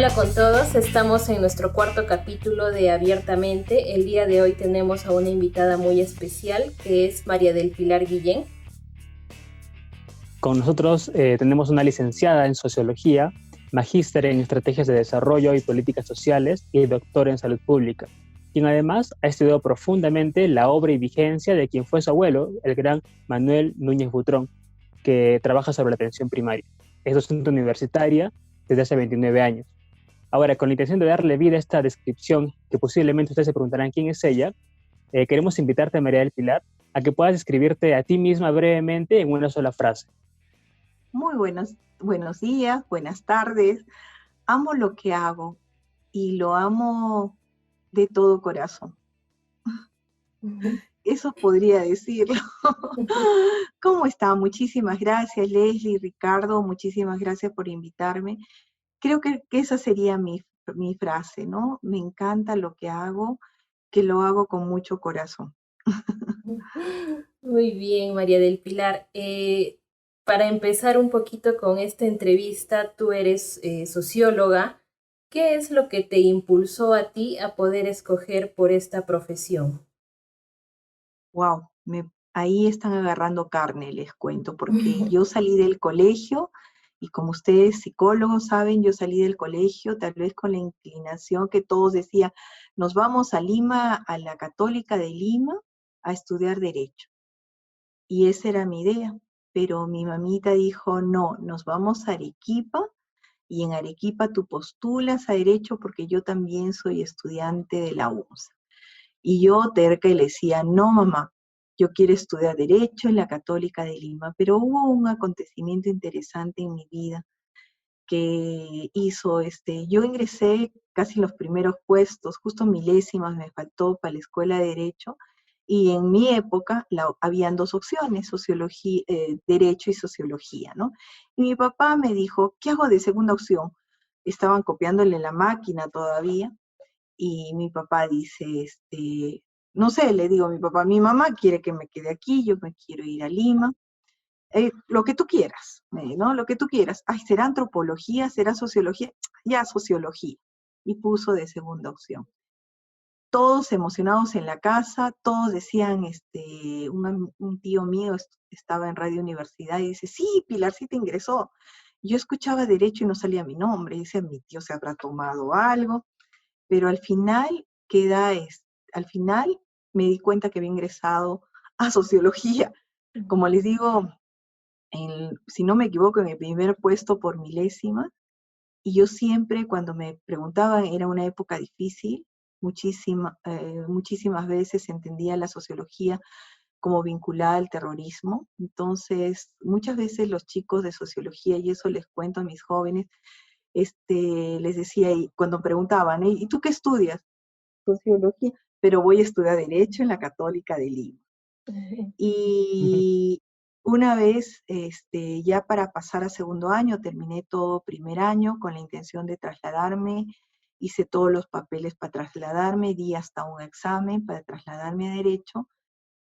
Hola con todos, estamos en nuestro cuarto capítulo de Abiertamente. El día de hoy tenemos a una invitada muy especial que es María del Pilar Guillén. Con nosotros tenemos una licenciada en Sociología, magíster en Estrategias de Desarrollo y Políticas Sociales y doctor en Salud Pública, quien además ha estudiado profundamente la obra y vigencia de quien fue su abuelo, el gran Manuel Núñez Butrón, que trabaja sobre la atención primaria. Es docente universitaria desde hace 29 años. Ahora, con la intención de darle vida a esta descripción, que posiblemente ustedes se preguntarán quién es ella, queremos invitarte, María del Pilar, a que puedas describirte a ti misma brevemente en una sola frase. Muy buenos días, buenas tardes. Amo lo que hago y lo amo de todo corazón. Eso podría decirlo. ¿Cómo está? Muchísimas gracias, Leslie, Ricardo, muchísimas gracias por invitarme. Creo que esa sería mi frase, ¿no? Me encanta lo que hago, que lo hago con mucho corazón. Muy bien, María del Pilar. Para empezar un poquito con esta entrevista, tú eres socióloga. ¿Qué es lo que te impulsó a ti a poder escoger por esta profesión? Wow, ahí están agarrando carne, les cuento, porque yo salí del colegio y como ustedes psicólogos saben, yo salí del colegio tal vez con la inclinación que todos decían, nos vamos a Lima, a la Católica de Lima, a estudiar Derecho. Y esa era mi idea, pero mi mamita dijo, no, nos vamos a Arequipa y en Arequipa tú postulas a Derecho porque yo también soy estudiante de la UNSA. Y yo terca y le decía, no mamá, yo quiero estudiar Derecho en la Católica de Lima, pero hubo un acontecimiento interesante en mi vida que hizo, yo ingresé casi en los primeros puestos, justo milésimas me faltó para la Escuela de Derecho, y en mi época habían dos opciones, sociología, Derecho y Sociología, ¿no? Y mi papá me dijo, ¿qué hago de segunda opción? Estaban copiándole la máquina todavía, y mi papá dice, no sé, le digo a mi papá, mi mamá quiere que me quede aquí, yo me quiero ir a Lima, lo que tú quieras, ¿no? Lo que tú quieras. Ay, ¿será antropología? ¿Será sociología? Ya, sociología. Y puso de segunda opción. Todos emocionados en la casa, todos decían, un tío mío estaba en Radio Universidad y dice, sí, Pilarcita ingresó. Yo escuchaba Derecho y no salía mi nombre, y decía, mi tío se habrá tomado algo, pero al final al final me di cuenta que había ingresado a Sociología. Como les digo, si no me equivoco, en el primer puesto por milésima, y yo siempre cuando me preguntaban, era una época difícil, muchísimas veces entendía la sociología como vinculada al terrorismo, entonces muchas veces los chicos de sociología, y eso les cuento a mis jóvenes, les decía, y cuando preguntaban, ¿y tú qué estudias? Sociología, pero voy a estudiar Derecho en la Católica de Lima. Y una vez, ya para pasar a segundo año, terminé todo primer año con la intención de trasladarme, hice todos los papeles para trasladarme, di hasta un examen para trasladarme a Derecho.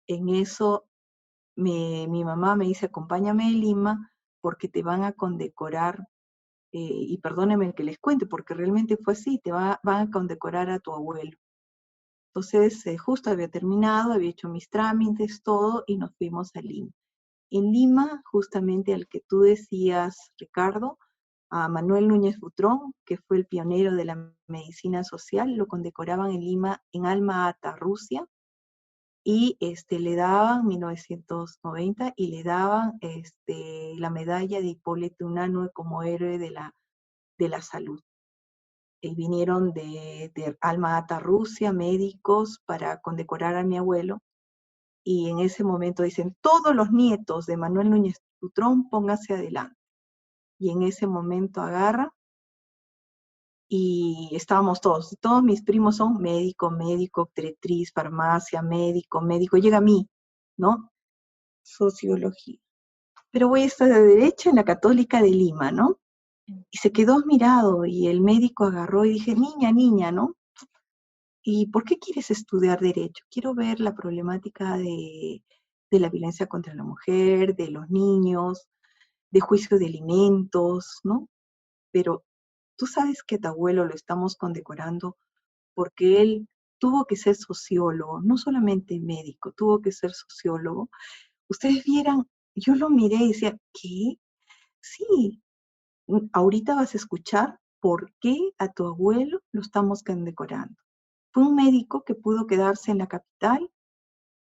En eso mi mamá me dice, acompáñame a Lima porque te van a condecorar, y perdónenme que les cuente, porque realmente fue así, van a condecorar a tu abuelo. Entonces, justo había terminado, había hecho mis trámites, todo, y nos fuimos a Lima. En Lima, justamente al que tú decías, Ricardo, a Manuel Núñez Butrón, que fue el pionero de la medicina social, lo condecoraban en Lima, en Alma Ata, Rusia, y le daban, 1990, y le daban la medalla de Hipólito Unanue como héroe de la salud. Vinieron de Alma Ata, Rusia, médicos para condecorar a mi abuelo, y en ese momento dicen, todos los nietos de Manuel Núñez Butrón, póngase adelante. Y en ese momento agarra, y estábamos todos mis primos son médico, obstetriz, farmacia, médico, llega a mí, ¿no? Sociología. Pero voy a estar de Derecho en la Católica de Lima, ¿no? Y se quedó admirado, y el médico agarró y dije, niña, ¿no? ¿Y por qué quieres estudiar Derecho? Quiero ver la problemática de la violencia contra la mujer, de los niños, de juicio de alimentos, ¿no? Pero tú sabes que a tu abuelo lo estamos condecorando porque él tuvo que ser sociólogo, no solamente médico, tuvo que ser sociólogo. Ustedes vieran, yo lo miré y decía, ¿qué? Sí, ahorita vas a escuchar por qué a tu abuelo lo estamos condecorando. Fue un médico que pudo quedarse en la capital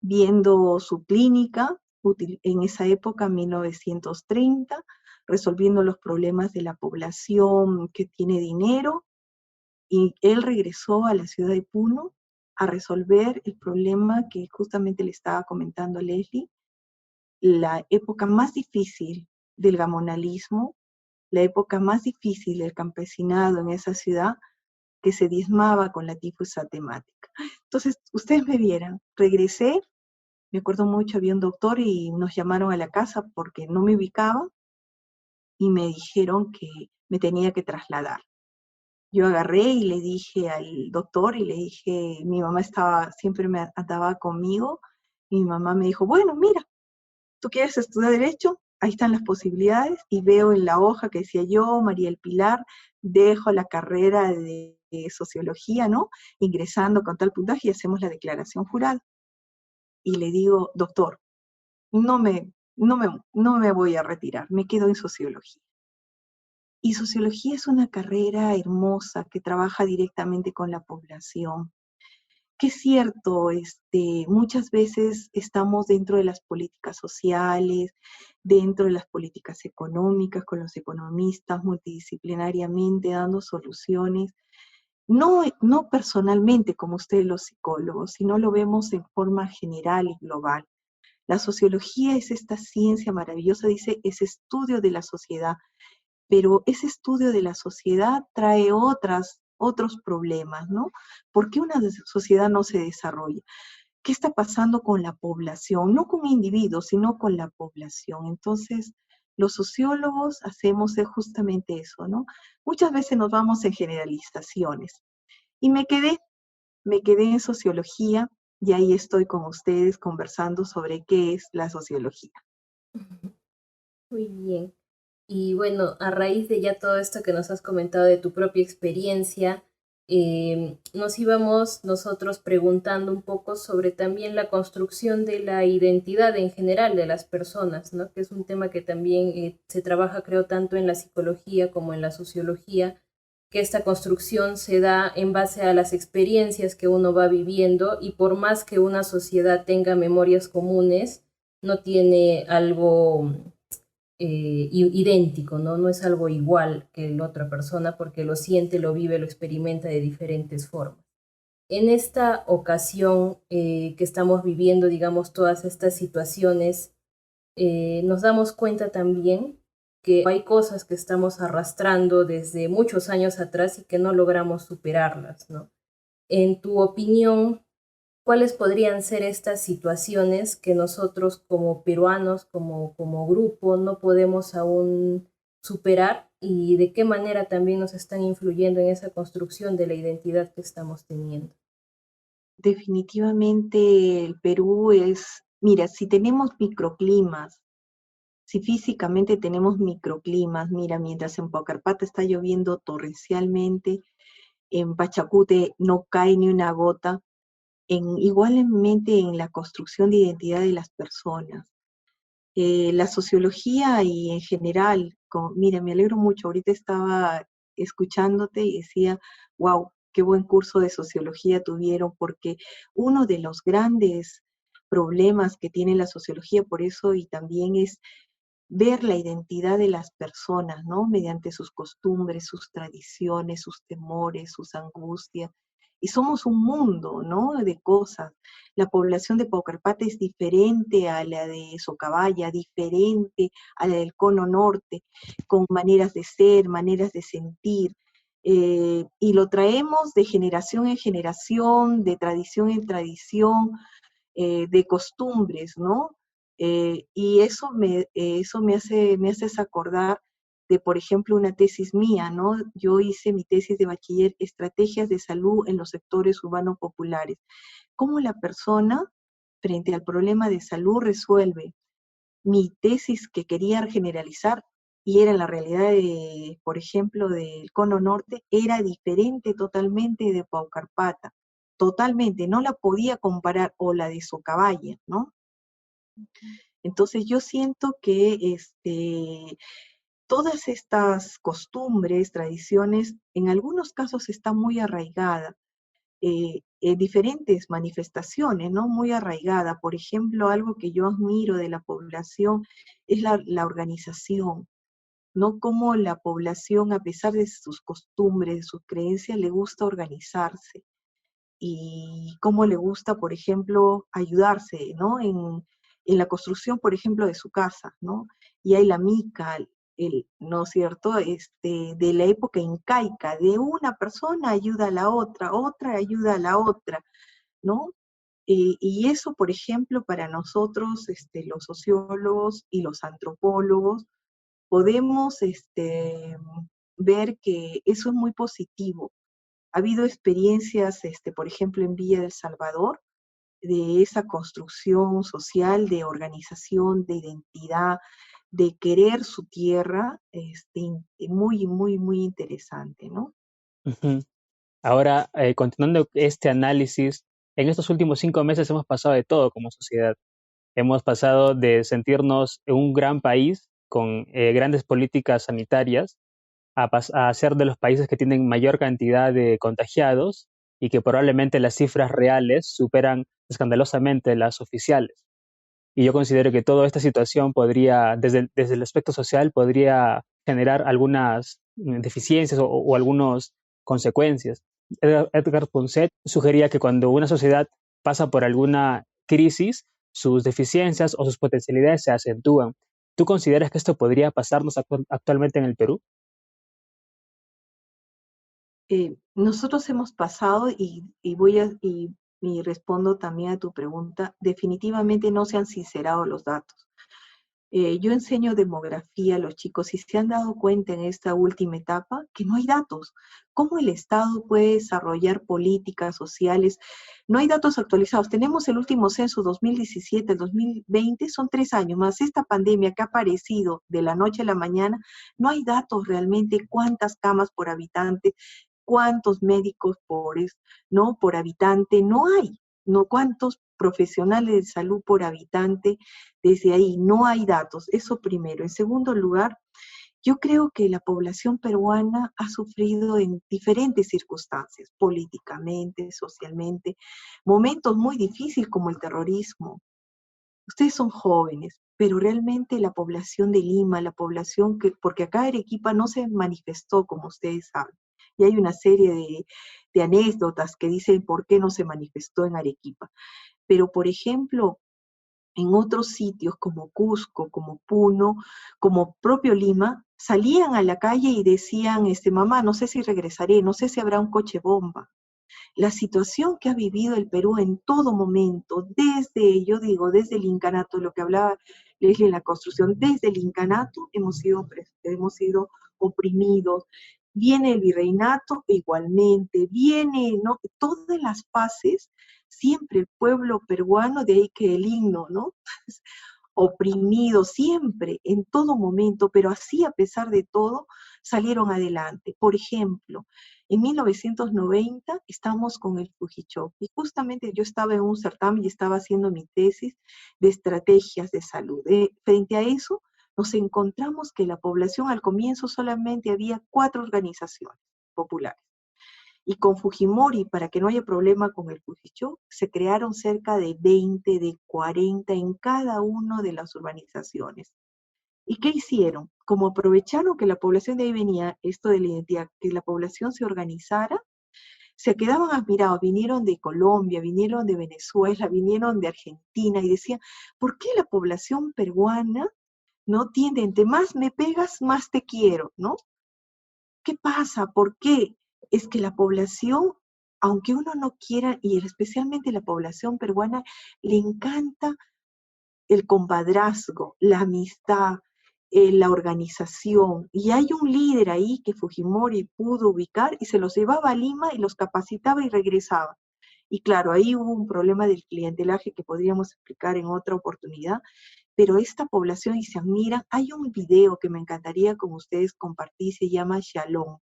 viendo su clínica en esa época, 1930, resolviendo los problemas de la población que tiene dinero, y él regresó a la ciudad de Puno a resolver el problema que justamente le estaba comentando a Leslie, la época más difícil del gamonalismo, la época más difícil del campesinado en esa ciudad, que se diezmaba con la tifosa temática. Entonces, ustedes me vieran, regresé, me acuerdo mucho, había un doctor y nos llamaron a la casa porque no me ubicaba y me dijeron que me tenía que trasladar. Yo agarré y le dije al doctor y le dije, mi mamá siempre me andaba conmigo, y mi mamá me dijo, bueno, mira, ¿tú quieres estudiar Derecho? Ahí están las posibilidades, y veo en la hoja que decía yo, María del Pilar, dejo la carrera de Sociología, ¿no? Ingresando con tal puntaje y hacemos la declaración jurada. Y le digo, doctor, no me voy a retirar, me quedo en Sociología. Y Sociología es una carrera hermosa que trabaja directamente con la población. Que es cierto, muchas veces estamos dentro de las políticas sociales, dentro de las políticas económicas, con los economistas multidisciplinariamente dando soluciones, no personalmente como ustedes los psicólogos, sino lo vemos en forma general y global. La sociología es esta ciencia maravillosa, dice, es estudio de la sociedad, pero ese estudio de la sociedad trae otros problemas, ¿no? ¿Por qué una sociedad no se desarrolla? ¿Qué está pasando con la población? No con individuos, sino con la población. Entonces, los sociólogos hacemos justamente eso, ¿no? Muchas veces nos vamos en generalizaciones. Y me quedé en sociología, y ahí estoy con ustedes conversando sobre qué es la sociología. Muy bien. Y bueno, a raíz de ya todo esto que nos has comentado de tu propia experiencia, nos íbamos nosotros preguntando un poco sobre también la construcción de la identidad en general de las personas, ¿no? Que es un tema que también se trabaja, creo, tanto en la psicología como en la sociología, que esta construcción se da en base a las experiencias que uno va viviendo, y por más que una sociedad tenga memorias comunes, no tiene algo idéntico, ¿no? No es algo igual que la otra persona, porque lo siente, lo vive, lo experimenta de diferentes formas. En esta ocasión que estamos viviendo, digamos, todas estas situaciones, nos damos cuenta también que hay cosas que estamos arrastrando desde muchos años atrás y que no logramos superarlas, ¿no? En tu opinión, ¿cuáles podrían ser estas situaciones que nosotros como peruanos, como grupo, no podemos aún superar, y de qué manera también nos están influyendo en esa construcción de la identidad que estamos teniendo? Definitivamente el Perú mira, si tenemos microclimas, si físicamente tenemos microclimas, mira, mientras en Paucarpata está lloviendo torrencialmente, en Pachacute no cae ni una gota, igualmente en la construcción de identidad de las personas. La sociología y en general, mira, me alegro mucho, ahorita estaba escuchándote y decía, wow, qué buen curso de sociología tuvieron, porque uno de los grandes problemas que tiene la sociología, por eso, y también es ver la identidad de las personas, ¿no? Mediante sus costumbres, sus tradiciones, sus temores, sus angustias. Y somos un mundo, ¿no? De cosas. La población de Paucarpata es diferente a la de Socabaya, diferente a la del Cono Norte, con maneras de ser, maneras de sentir. Y lo traemos de generación en generación, de tradición en tradición, de costumbres, ¿no? Y eso me hace acordar de, por ejemplo, una tesis mía, ¿no? Yo hice mi tesis de bachiller, Estrategias de Salud en los Sectores Urbanos Populares. ¿Cómo la persona, frente al problema de salud, resuelve? Mi tesis, que quería generalizar, y era la realidad, por ejemplo, del Cono Norte, era diferente totalmente de Paucarpata, totalmente, no la podía comparar, o la de Socabaya, ¿no? Entonces yo siento que todas estas costumbres, tradiciones, en algunos casos están muy arraigadas, diferentes manifestaciones, ¿no? Muy arraigada. Por ejemplo, algo que yo admiro de la población es la organización, ¿no? Cómo la población, a pesar de sus costumbres, de sus creencias, le gusta organizarse y cómo le gusta, por ejemplo, ayudarse, ¿no? En la construcción, por ejemplo, de su casa, ¿no? Y hay la mica, ¿no es cierto? De la época incaica, de una persona ayuda a la otra, otra ayuda a la otra, ¿no? Y eso, por ejemplo, para nosotros, los sociólogos y los antropólogos, podemos ver que eso es muy positivo. Ha habido experiencias, por ejemplo, en Villa del Salvador, de esa construcción social, de organización, de identidad, de querer su tierra, muy, muy, muy interesante, ¿no? Ujú. Ahora, continuando este análisis, en estos últimos 5 meses hemos pasado de todo como sociedad. Hemos pasado de sentirnos un gran país con grandes políticas sanitarias a ser de los países que tienen mayor cantidad de contagiados y que probablemente las cifras reales superan escandalosamente las oficiales. Y yo considero que toda esta situación podría, desde el aspecto social, podría generar algunas deficiencias o algunas consecuencias. Edgar Ponset sugería que cuando una sociedad pasa por alguna crisis, sus deficiencias o sus potencialidades se acentúan. ¿Tú consideras que esto podría pasarnos actualmente en el Perú? Nosotros hemos pasado y respondo también a tu pregunta, definitivamente no se han sincerado los datos. Yo enseño demografía a los chicos y se han dado cuenta en esta última etapa que no hay datos. ¿Cómo el Estado puede desarrollar políticas sociales? No hay datos actualizados. Tenemos el último censo 2017, el 2020, son 3 años más. Esta pandemia que ha aparecido de la noche a la mañana, no hay datos realmente cuántas camas por habitante, cuántos médicos ¿no? Por habitante, no hay, no cuántos profesionales de salud por habitante, desde ahí no hay datos, eso primero. En segundo lugar, yo creo que la población peruana ha sufrido en diferentes circunstancias, políticamente, socialmente, momentos muy difíciles como el terrorismo. Ustedes son jóvenes, pero realmente la población de Lima, la población porque acá Arequipa no se manifestó, como ustedes saben, y hay una serie de anécdotas que dicen por qué no se manifestó en Arequipa. Pero, por ejemplo, en otros sitios como Cusco, como Puno, como propio Lima, salían a la calle y decían, mamá, no sé si regresaré, no sé si habrá un coche bomba. La situación que ha vivido el Perú en todo momento, yo digo, desde el incanato, lo que hablaba Leslie en la construcción, desde el incanato hemos sido oprimidos. Viene el virreinato igualmente, viene, ¿no? Todas las fases, siempre el pueblo peruano, de ahí que el himno, ¿no? Oprimido siempre, en todo momento, pero así a pesar de todo, salieron adelante. Por ejemplo, en 1990 estamos con el Fujichok y justamente yo estaba en un certamen y estaba haciendo mi tesis de estrategias de salud. Frente a eso, nos encontramos que la población al comienzo solamente había 4 organizaciones populares. Y con Fujimori, para que no haya problema con el Fujichok, se crearon cerca de 20, de 40 en cada una de las urbanizaciones. ¿Y qué hicieron? Como aprovecharon que la población de ahí venía, esto de la identidad, que la población se organizara, se quedaban admirados, vinieron de Colombia, vinieron de Venezuela, vinieron de Argentina y decían, ¿por qué la población peruana no tiende, entre más me pegas, más te quiero, ¿no? ¿Qué pasa? ¿Por qué? Es que la población, aunque uno no quiera, y especialmente la población peruana, le encanta el compadrazgo, la amistad, la organización. Y hay un líder ahí que Fujimori pudo ubicar y se los llevaba a Lima y los capacitaba y regresaba. Y claro, ahí hubo un problema del clientelaje que podríamos explicar en otra oportunidad, pero esta población, y se admiran, hay un video que me encantaría con ustedes compartir, se llama Shalom.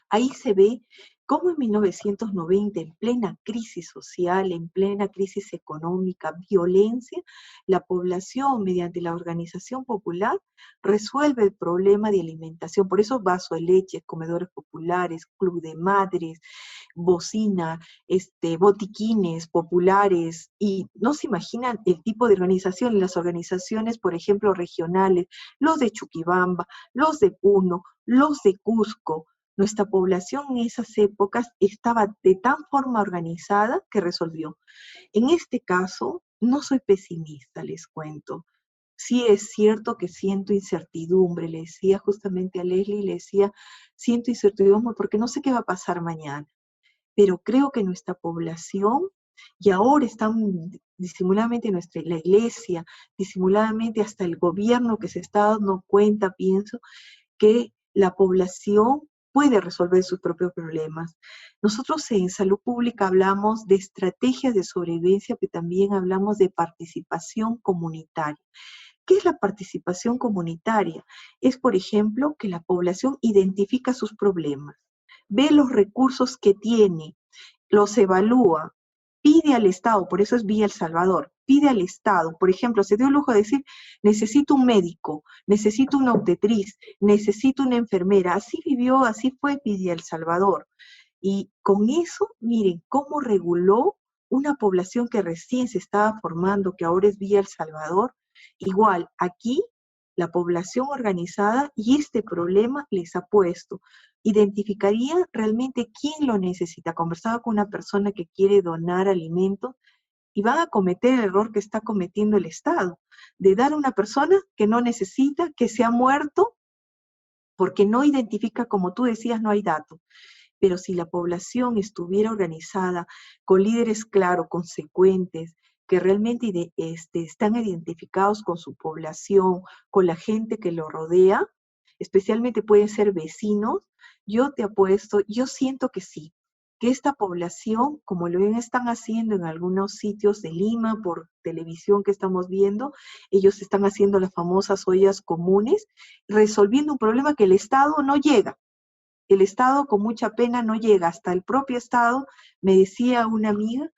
Ahí se ve cómo en 1990, en plena crisis social, en plena crisis económica, violencia, la población, mediante la organización popular, resuelve el problema de alimentación. Por eso vaso de leche, comedores populares, club de madres, bocina, botiquines populares, y no se imaginan el tipo de organización, las organizaciones, por ejemplo, regionales, los de Chuquibamba, los de Puno, los de Cusco. Nuestra población en esas épocas estaba de tan forma organizada que resolvió. En este caso, no soy pesimista, les cuento. Sí es cierto que siento incertidumbre, le decía justamente a Leslie, le decía, siento incertidumbre porque no sé qué va a pasar mañana, pero creo que nuestra población, y ahora están disimuladamente la iglesia, disimuladamente hasta el gobierno que se está dando cuenta, pienso, que la población puede resolver sus propios problemas. Nosotros en salud pública hablamos de estrategias de sobrevivencia, pero también hablamos de participación comunitaria. ¿Qué es la participación comunitaria? Es, por ejemplo, que la población identifica sus problemas, ve los recursos que tiene, los evalúa, pide al Estado, por eso es Vía El Salvador, pide al Estado, por ejemplo, se dio el lujo de decir, necesito un médico, necesito una obstetriz, necesito una enfermera, así vivió, así fue Vía El Salvador. Y con eso, miren, cómo reguló una población que recién se estaba formando, que ahora es Vía El Salvador. Igual, aquí la población organizada y este problema les ha puesto. Identificaría realmente quién lo necesita. Conversaba con una persona que quiere donar alimentos y van a cometer el error que está cometiendo el Estado, de dar a una persona que no necesita, que se ha muerto, porque no identifica, como tú decías, no hay datos. Pero si la población estuviera organizada, con líderes claros, consecuentes, que realmente están identificados con su población, con la gente que lo rodea, especialmente pueden ser vecinos, yo te apuesto, yo siento que sí, que esta población, como lo están haciendo en algunos sitios de Lima, por televisión que estamos viendo, ellos están haciendo las famosas ollas comunes, resolviendo un problema que el Estado no llega. El Estado con mucha pena no llega, hasta el propio Estado, me decía una amiga,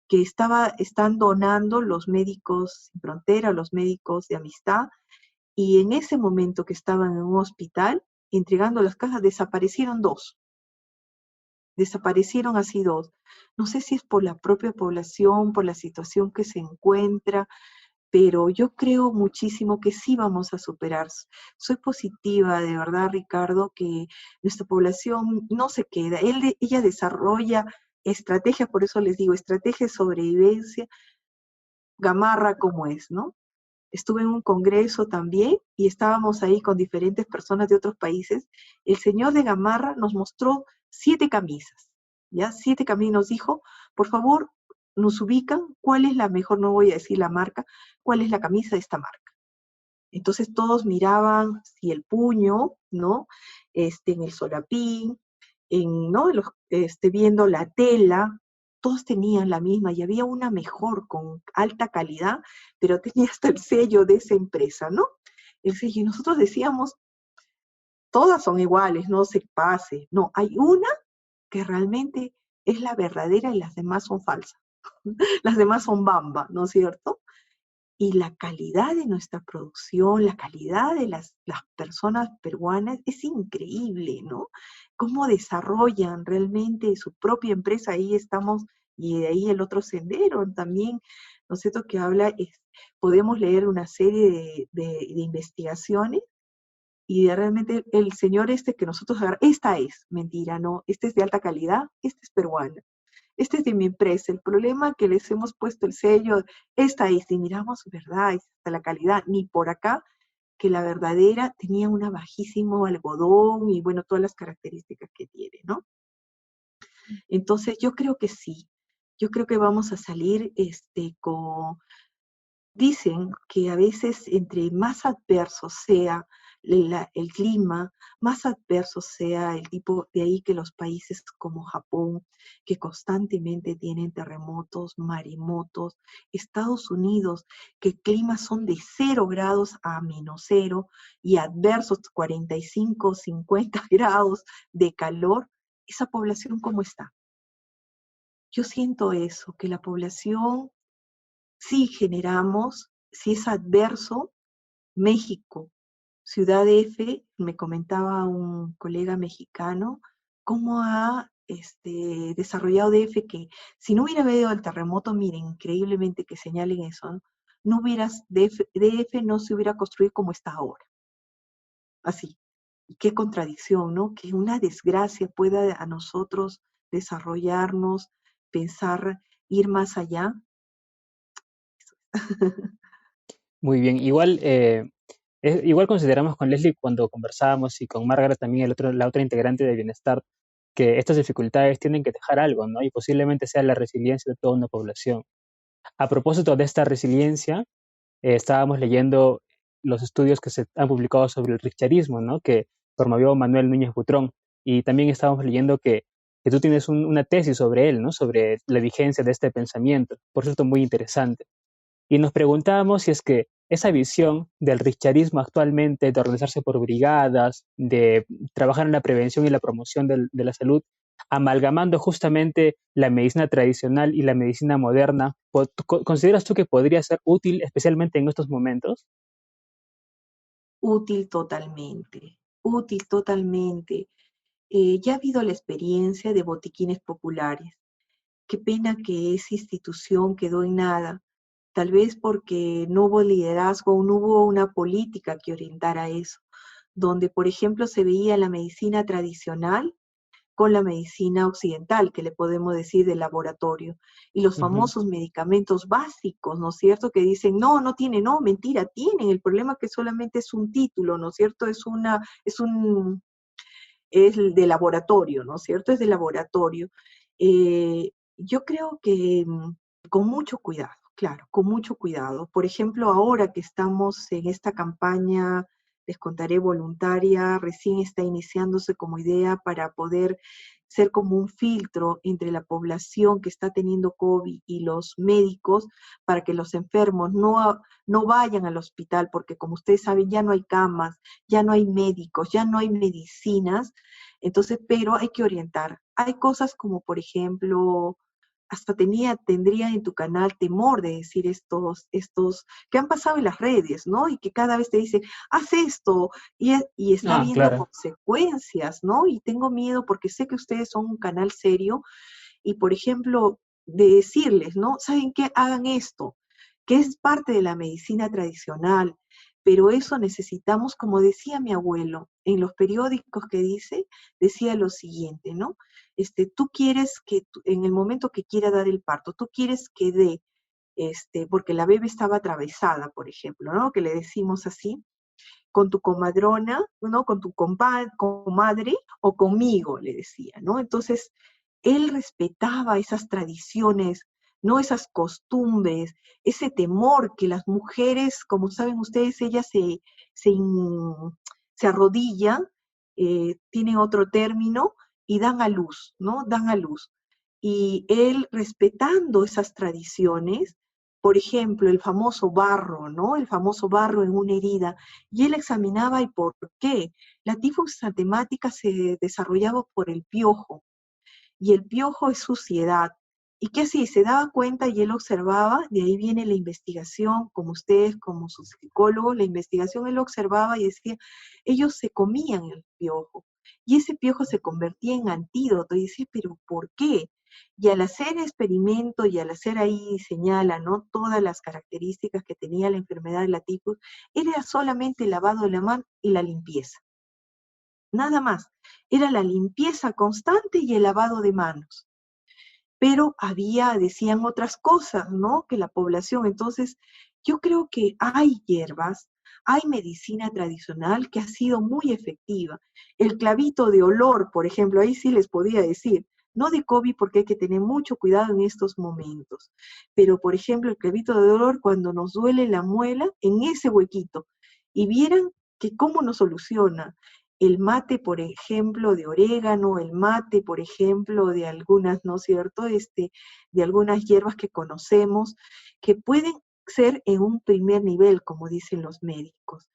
que están donando los médicos sin frontera, los médicos de amistad, y en ese momento que estaban en un hospital, entregando las cajas, desaparecieron dos. Desaparecieron así dos. No sé si es por la propia población, por la situación que se encuentra, pero yo creo muchísimo que sí vamos a superar. Soy positiva, de verdad, Ricardo, que nuestra población no se queda. Ella desarrolla estrategias, por eso les digo, estrategias de sobrevivencia, Gamarra como es, ¿no? Estuve en un congreso también y estábamos ahí con diferentes personas de otros países. El señor de Gamarra nos mostró 7 camisas, ¿ya? 7 camisas, nos dijo, por favor, nos ubican cuál es la mejor, no voy a decir la marca, cuál es la camisa de esta marca. Entonces todos miraban si el puño, ¿no? En el solapín, ¿no? Viendo la tela, todos tenían la misma y había una mejor con alta calidad, pero tenía hasta el sello de esa empresa, ¿no? El sello, y nosotros decíamos, todas son iguales, no se pase. No, hay una que realmente es la verdadera y las demás son falsas. Las demás son bamba, ¿no es cierto? Y la calidad de nuestra producción, la calidad de las personas peruanas es increíble, ¿no? Cómo desarrollan realmente su propia empresa, ahí estamos, y de ahí el otro sendero también, ¿no es cierto? Que habla, podemos leer una serie de investigaciones, y de realmente el señor que nosotros agarramos, esta es, mentira, no, esta es de alta calidad, esta es peruana. Este es de mi empresa, el problema que les hemos puesto el sello, esta es, y miramos, ¿verdad? Es hasta la calidad, ni por acá, que la verdadera tenía un bajísimo algodón y bueno, todas las características que tiene, ¿no? Entonces yo creo que sí, yo creo que vamos a salir con... Dicen que a veces entre más adverso sea el clima, más adverso sea el tipo, de ahí que los países como Japón, que constantemente tienen terremotos, maremotos, Estados Unidos, que climas son de 0 grados a -0 y adversos 45, 50 grados de calor, ¿esa población cómo está? Yo siento eso, que la población sí generamos, si es adverso, México, Ciudad F, me comentaba un colega mexicano, cómo ha desarrollado DF que si no hubiera habido el terremoto, miren, increíblemente que señalen eso, ¿no? No hubieras, DF no se hubiera construido como está ahora, así. Y qué contradicción, ¿no? Que una desgracia pueda a nosotros desarrollarnos, pensar, ir más allá. Muy bien, igual consideramos con Leslie cuando conversábamos y con Margaret también, la otra integrante de Bienestar, que estas dificultades tienen que dejar algo, ¿no? Y posiblemente sea la resiliencia de toda una población. A propósito de esta resiliencia, estábamos leyendo los estudios que se han publicado sobre el richarismo, ¿no? Que promovió Manuel Núñez Butrón. Y también estábamos leyendo que tú tienes una tesis sobre él, ¿no? Sobre la vigencia de este pensamiento. Por cierto, muy interesante. Y nos preguntábamos si es que esa visión del richarismo actualmente, de organizarse por brigadas, de trabajar en la prevención y la promoción de la salud, amalgamando justamente la medicina tradicional y la medicina moderna, ¿consideras tú que podría ser útil, especialmente en estos momentos? Útil totalmente, útil totalmente. Ya ha habido la experiencia de botiquines populares. Qué pena que esa institución quedó en nada, tal vez porque no hubo liderazgo, no hubo una política que orientara eso, donde, por ejemplo, se veía la medicina tradicional con la medicina occidental, que le podemos decir de laboratorio, y los Ujú. famosos medicamentos básicos, ¿no es cierto? Que dicen, no, no tiene, no, mentira, tienen, el problema es que solamente es un título, ¿no es cierto? Es de laboratorio, ¿no es cierto? Es de laboratorio. Yo creo que con mucho cuidado, claro, con mucho cuidado. Por ejemplo, ahora que estamos en esta campaña, les contaré voluntaria, recién está iniciándose como idea para poder ser como un filtro entre la población que está teniendo COVID y los médicos para que los enfermos no vayan al hospital, porque como ustedes saben, ya no hay camas, ya no hay médicos, ya no hay medicinas, entonces, pero hay que orientar. Hay cosas como, por ejemplo, hasta tendría en tu canal temor de decir estos que han pasado en las redes, ¿no? Y que cada vez te dicen, haz esto, y está Ah, habiendo claro. consecuencias, ¿no? Y tengo miedo porque sé que ustedes son un canal serio y, por ejemplo, de decirles, ¿no? ¿Saben qué? Hagan esto, que es parte de la medicina tradicional, pero eso necesitamos, como decía mi abuelo, en los periódicos que decía lo siguiente, ¿no? Tú quieres que, en el momento que quiera dar el parto, tú quieres que dé, porque la bebé estaba atravesada, por ejemplo, ¿no? Que le decimos así, con tu comadrona, ¿no? Con tu comadre o conmigo, le decía, ¿no? Entonces, él respetaba esas tradiciones, no esas costumbres, ese temor que las mujeres, como saben ustedes, ellas se, se arrodillan, tienen otro término, y dan a luz, ¿no? Dan a luz. Y él, respetando esas tradiciones, por ejemplo, el famoso barro, ¿no? El famoso barro en una herida, y él examinaba el por qué. La tifus temática se desarrollaba por el piojo, y el piojo es suciedad. Y que así se daba cuenta y él observaba, de ahí viene la investigación, como ustedes, como sus psicólogos, la investigación él observaba y decía, ellos se comían el piojo, y ese piojo se convertía en antídoto, y decía, pero ¿por qué? Y al hacer experimento y al hacer ahí señala, ¿no? Todas las características que tenía la enfermedad de la tifus, era solamente el lavado de la mano y la limpieza. Nada más. Era la limpieza constante y el lavado de manos. Pero decían otras cosas, ¿no? Que la población, entonces, yo creo que hay hierbas, hay medicina tradicional que ha sido muy efectiva. El clavito de olor, por ejemplo, ahí sí les podía decir, no de COVID porque hay que tener mucho cuidado en estos momentos, pero por ejemplo, el clavito de olor cuando nos duele la muela, en ese huequito, y vieran que cómo nos soluciona. El mate, por ejemplo, de orégano, el mate, por ejemplo, de algunas, ¿no es cierto?, de algunas hierbas que conocemos, que pueden ser en un primer nivel, como dicen los médicos.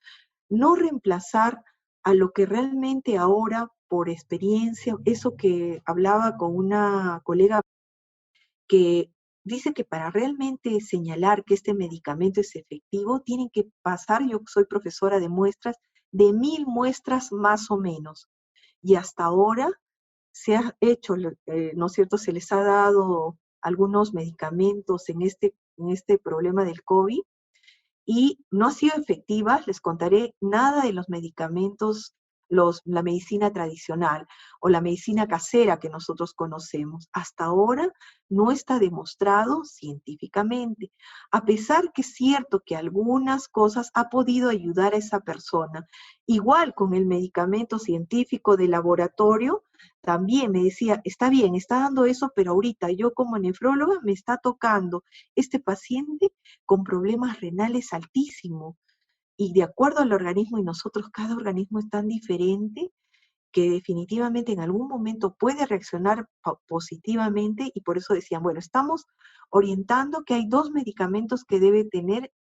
No reemplazar a lo que realmente ahora, por experiencia, eso que hablaba con una colega que dice que para realmente señalar que este medicamento es efectivo, tienen que pasar, yo soy profesora de muestras, de 1000 muestras más o menos. Y hasta ahora se ha hecho, ¿no es cierto?, se les ha dado algunos medicamentos en este problema del COVID, y no ha sido efectiva. Les contaré nada de los medicamentos, la medicina tradicional o la medicina casera que nosotros conocemos. Hasta ahora no está demostrado científicamente, a pesar que es cierto que algunas cosas ha podido ayudar a esa persona. Igual con el medicamento científico de laboratorio, también me decía, está bien, está dando eso, pero ahorita yo como nefróloga me está tocando este paciente con problemas renales altísimos. Y de acuerdo al organismo, y nosotros, cada organismo es tan diferente, que definitivamente en algún momento puede reaccionar positivamente, y por eso decían, bueno, estamos orientando que hay 2 medicamentos que debe tener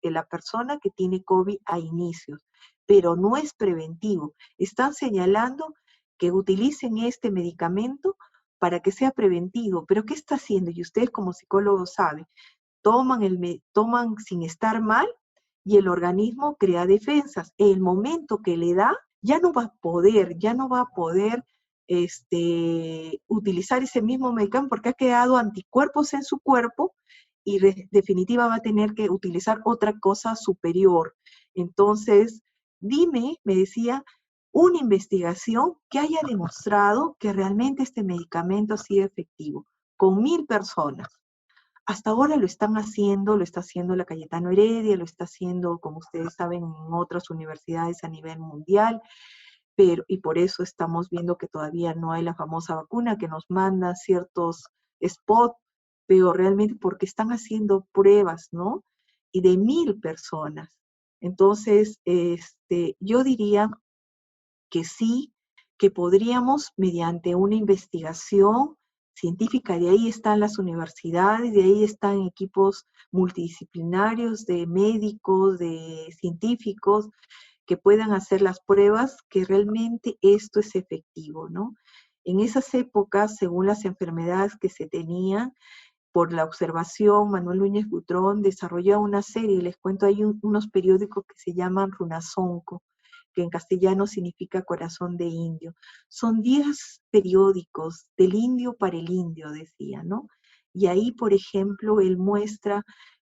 la persona que tiene COVID a inicios, pero no es preventivo. Están señalando que utilicen este medicamento para que sea preventivo, pero ¿qué está haciendo? Y ustedes como psicólogos saben, toman sin estar mal y el organismo crea defensas. El momento que le da, ya no va a poder utilizar ese mismo medicamento porque ha creado anticuerpos en su cuerpo y definitiva va a tener que utilizar otra cosa superior. Entonces, dime, me decía, una investigación que haya demostrado que realmente este medicamento ha sido efectivo, con 1000 personas. Hasta ahora lo están haciendo, lo está haciendo la Cayetano Heredia, lo está haciendo, como ustedes saben, en otras universidades a nivel mundial, y por eso estamos viendo que todavía no hay la famosa vacuna que nos manda ciertos spots, pero realmente porque están haciendo pruebas, ¿no? Y de 1000 personas. Entonces, yo diría que sí, que podríamos, mediante una investigación científica, de ahí están las universidades, de ahí están equipos multidisciplinarios de médicos, de científicos, que puedan hacer las pruebas que realmente esto es efectivo, ¿no? En esas épocas, según las enfermedades que se tenían, por la observación, Manuel Núñez Butrón desarrolló una serie, les cuento, hay unos periódicos que se llaman Runasonco, que en castellano significa corazón de indio. Son 10 periódicos del indio para el indio, decía, ¿no? Y ahí, por ejemplo, él muestra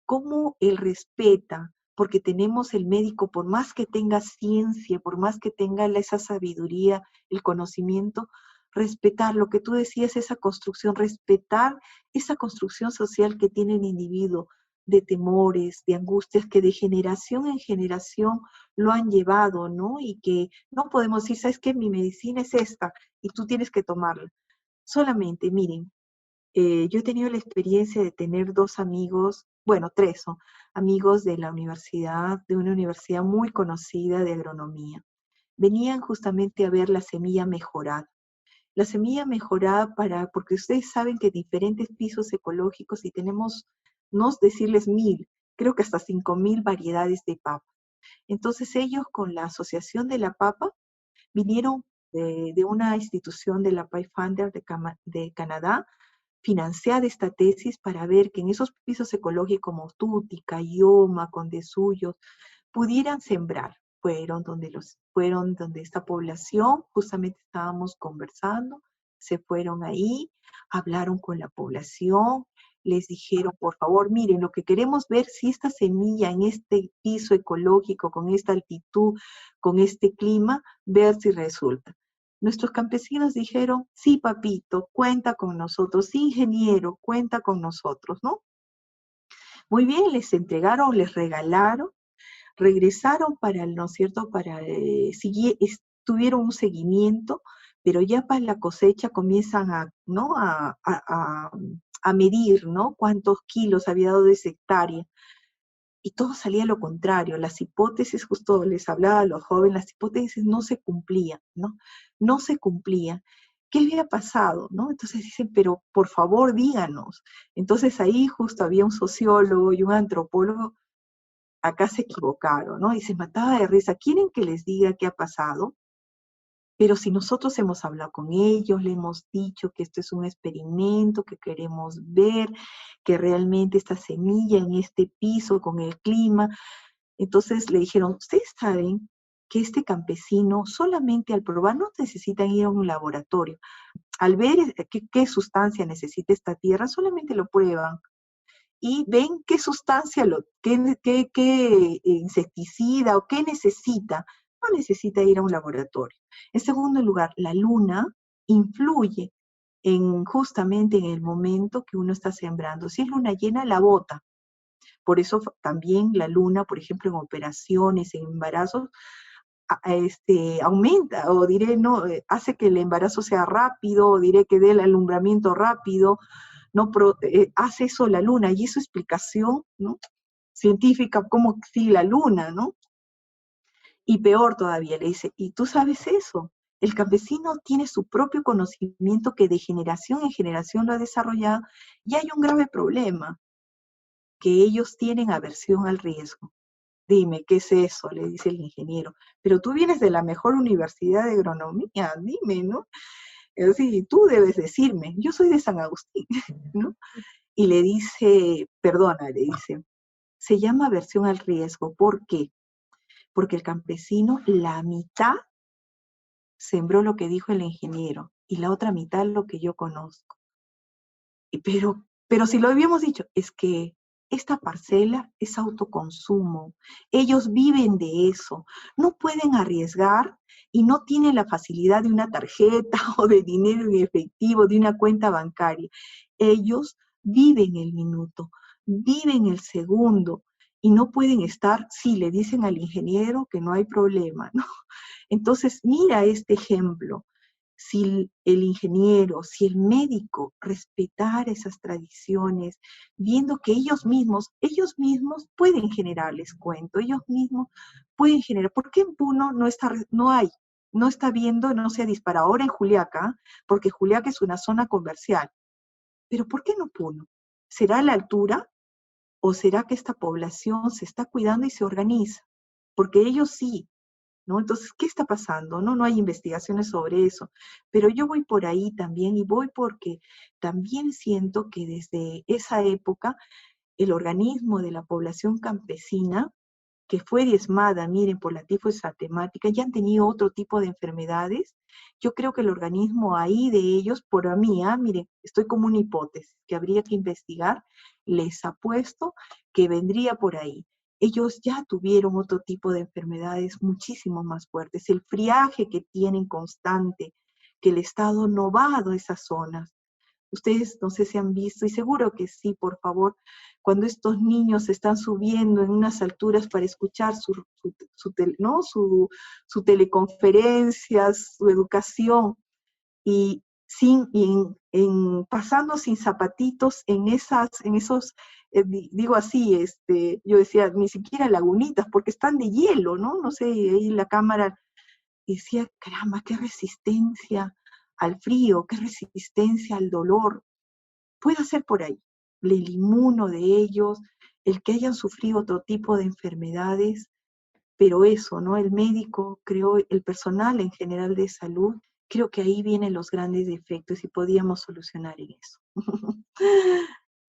cómo él respeta, porque tenemos el médico, por más que tenga ciencia, por más que tenga esa sabiduría, el conocimiento, respetar lo que tú decías, esa construcción, respetar esa construcción social que tiene el individuo, de temores, de angustias, que de generación en generación lo han llevado, ¿no? Y que no podemos decir, ¿sabes qué? Mi medicina es esta y tú tienes que tomarla. Solamente, miren, yo he tenido la experiencia de tener 2 amigos, bueno, 3 son amigos de la universidad, de una universidad muy conocida de agronomía. Venían justamente a ver la semilla mejorada. La semilla mejorada porque ustedes saben que diferentes pisos ecológicos, y tenemos, no decirles 1000, creo que hasta 5000 variedades de papa. Entonces ellos con la Asociación de la Papa vinieron de una institución de la Pathfinder de Canadá, financiar esta tesis para ver que en esos pisos ecológicos como Tuti, Cayoma, Condesuyos, pudieran sembrar. Fueron donde esta población, justamente estábamos conversando, se fueron ahí, hablaron con la población, les dijeron, por favor, miren, lo que queremos ver si esta semilla en este piso ecológico, con esta altitud, con este clima, ver si resulta. Nuestros campesinos dijeron, sí, papito, cuenta con nosotros, sí, ingeniero, cuenta con nosotros, ¿no? Muy bien, les entregaron, les regalaron, regresaron para, ¿no es cierto?, tuvieron un seguimiento, pero ya para la cosecha comienzan ¿no?, a medir, ¿no?, cuántos kilos había dado de esa hectárea. y todo salía lo contrario. Las hipótesis, justo les hablaba a los jóvenes, las hipótesis no se cumplían, ¿no? No se cumplían. ¿Qué había pasado, no? Entonces dicen, pero por favor díganos. Entonces ahí justo había un sociólogo y un antropólogo, acá se equivocaron, ¿no? Y se mataba de risa. ¿Quieren que les diga qué ha pasado? Pero si nosotros hemos hablado con ellos, le hemos dicho que esto es un experimento, que queremos ver que realmente esta semilla en este piso con el clima, entonces le dijeron, ustedes saben que este campesino solamente al probar no necesitan ir a un laboratorio. Al ver qué sustancia necesita esta tierra, solamente lo prueban y ven qué sustancia, qué insecticida o qué necesita. No necesita ir a un laboratorio. En segundo lugar, la luna influye justamente en el momento que uno está sembrando. Si es luna llena, la bota. Por eso también la luna, por ejemplo, en operaciones, en embarazos, aumenta, o diré, no, hace que el embarazo sea rápido, o diré que dé el alumbramiento rápido, no hace eso la luna, y es su explicación, ¿no? Científica, como si la luna, ¿no? Y peor todavía, le dice, ¿y tú sabes eso? El campesino tiene su propio conocimiento que de generación en generación lo ha desarrollado, y hay un grave problema, que ellos tienen aversión al riesgo. Dime, ¿qué es eso? Le dice el ingeniero. Pero tú vienes de la mejor universidad de agronomía, dime, ¿no? Es decir, tú debes decirme, yo soy de San Agustín, ¿no? Y le dice, perdona, le dice, se llama aversión al riesgo. ¿Por qué? Porque el campesino, la mitad sembró lo que dijo el ingeniero y la otra mitad lo que yo conozco. Pero si lo habíamos dicho, es que esta parcela es autoconsumo. Ellos viven de eso. No pueden arriesgar y no tienen la facilidad de una tarjeta o de dinero en efectivo, de una cuenta bancaria. Ellos viven el minuto, viven el segundo y no pueden estar, sí, le dicen al ingeniero que no hay problema, ¿no? Entonces, mira este ejemplo. Si el ingeniero, si el médico respetara esas tradiciones, viendo que ellos mismos pueden generar, les cuento, ellos mismos pueden generar. ¿Por qué en Puno no está viendo, no se dispara ahora en Juliaca? Porque Juliaca es una zona comercial. Pero ¿por qué no Puno? ¿Será la altura o será que esta población se está cuidando y se organiza? Porque ellos sí, ¿no? Entonces, ¿qué está pasando? No hay investigaciones sobre eso, pero yo voy por ahí también y voy porque también siento que desde esa época el organismo de la población campesina, que fue diezmada, miren, por la tifoidea temática, ya han tenido otro tipo de enfermedades. Yo creo que el organismo ahí de ellos, por a mí, miren, estoy como una hipótesis que habría que investigar, les apuesto que vendría por ahí. Ellos ya tuvieron otro tipo de enfermedades muchísimo más fuertes. El friaje que tienen constante, que el Estado no va a esas zonas. Ustedes no sé si han visto, y seguro que sí, por favor, cuando estos niños están subiendo en unas alturas para escuchar su teleconferencia, su educación, y pasando sin zapatitos en esos, digo así, yo decía, ni siquiera lagunitas, porque están de hielo, ¿no? No sé, ahí la cámara decía, caramba, qué resistencia al frío, qué resistencia al dolor. Puede ser por ahí, el inmuno de ellos, el que hayan sufrido otro tipo de enfermedades, pero eso, ¿no? El médico, creo, el personal en general de salud, creo que ahí vienen los grandes defectos y podíamos solucionar en eso.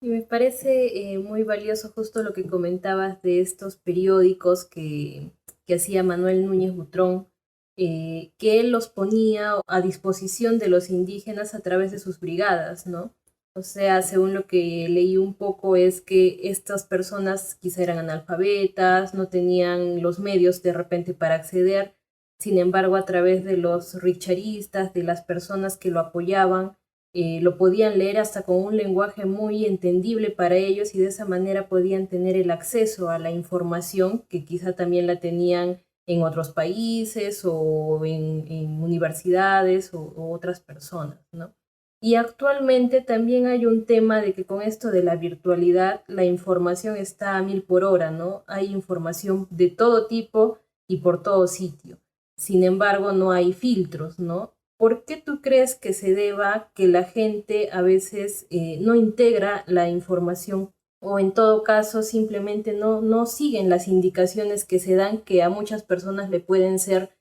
Y me parece muy valioso justo lo que comentabas de estos periódicos que hacía Manuel Núñez Butrón, que él los ponía a disposición de los indígenas a través de sus brigadas, ¿no? O sea, según lo que leí un poco es que estas personas quizá eran analfabetas, no tenían los medios de repente para acceder, sin embargo, a través de los richaristas, de las personas que lo apoyaban, lo podían leer hasta con un lenguaje muy entendible para ellos y de esa manera podían tener el acceso a la información que quizá también la tenían en otros países o en universidades o otras personas, ¿no? Y actualmente también hay un tema de que con esto de la virtualidad, la información está a mil por hora, ¿no? Hay información de todo tipo y por todo sitio. Sin embargo, no hay filtros, ¿no? ¿Por qué tú crees que se deba que la gente a veces no integra la información o en todo caso simplemente no siguen las indicaciones que se dan que a muchas personas le pueden ser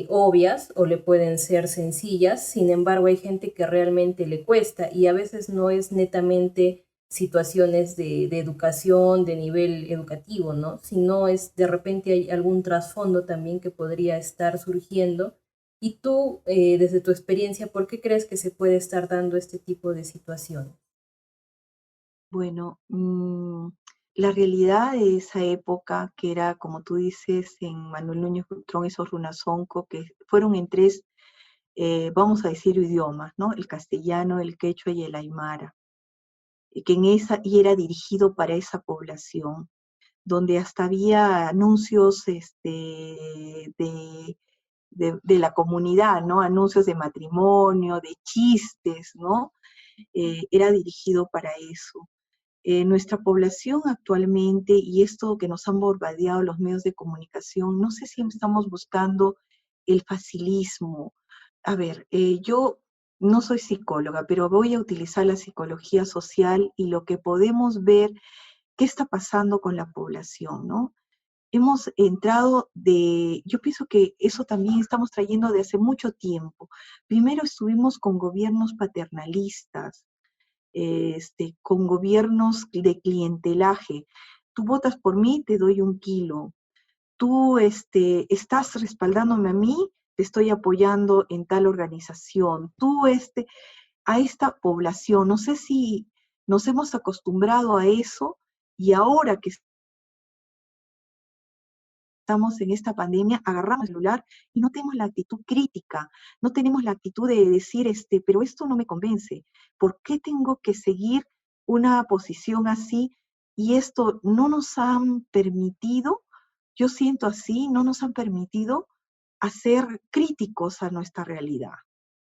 obvias o le pueden ser sencillas? Sin embargo, hay gente que realmente le cuesta y a veces no es netamente situaciones de educación, de nivel educativo, ¿no? Sino es de repente hay algún trasfondo también que podría estar surgiendo. Y tú, desde tu experiencia, ¿por qué crees que se puede estar dando este tipo de situaciones? Bueno, la realidad de esa época, que era, como tú dices, en Manuel Núñez Butrón, esos runazonco, que fueron en tres, vamos a decir, idiomas, ¿no? El castellano, el quechua y el aymara, y que y era dirigido para esa población, donde hasta había anuncios de la comunidad, ¿no? Anuncios de matrimonio, de chistes, ¿no? Era dirigido para eso. Nuestra población actualmente, y esto que nos han bombardeado los medios de comunicación, no sé si estamos buscando el facilismo. A ver, yo no soy psicóloga, pero voy a utilizar la psicología social y lo que podemos ver, qué está pasando con la población, ¿no? Hemos entrado yo pienso que eso también estamos trayendo de hace mucho tiempo. Primero estuvimos con gobiernos paternalistas, con gobiernos de clientelaje. Tú votas por mí, te doy 1 kilo. Tú estás respaldándome a mí, te estoy apoyando en tal organización. A esta población, no sé si nos hemos acostumbrado a eso y ahora que estamos en esta pandemia, agarramos el celular y no tenemos la actitud crítica, no tenemos la actitud de decir, pero esto no me convence, ¿por qué tengo que seguir una posición así? Y esto no nos han permitido, yo siento así, no nos han permitido hacer críticos a nuestra realidad.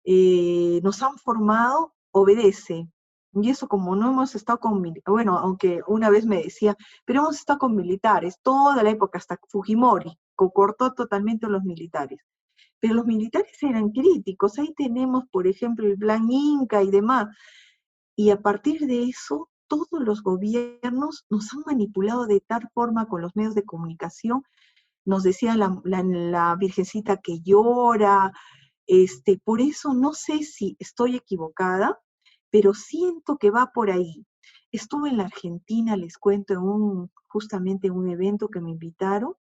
Nos han formado, obedece. Y eso como no hemos estado bueno, aunque una vez me decía, pero hemos estado con militares toda la época, hasta Fujimori, cortó totalmente a los militares. Pero los militares eran críticos, ahí tenemos, por ejemplo, el plan Inca y demás. Y a partir de eso, todos los gobiernos nos han manipulado de tal forma con los medios de comunicación. Nos decía la virgencita que llora, por eso no sé si estoy equivocada, pero siento que va por ahí. Estuve en la Argentina, les cuento, justamente en un evento que me invitaron,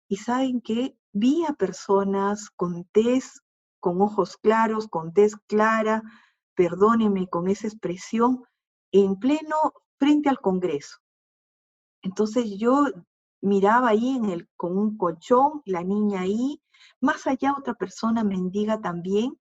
y saben que vi a personas con tez, con ojos claros, con tez clara, perdónenme con esa expresión, en pleno frente al Congreso. Entonces yo miraba ahí con un colchón, la niña ahí, más allá otra persona mendiga también,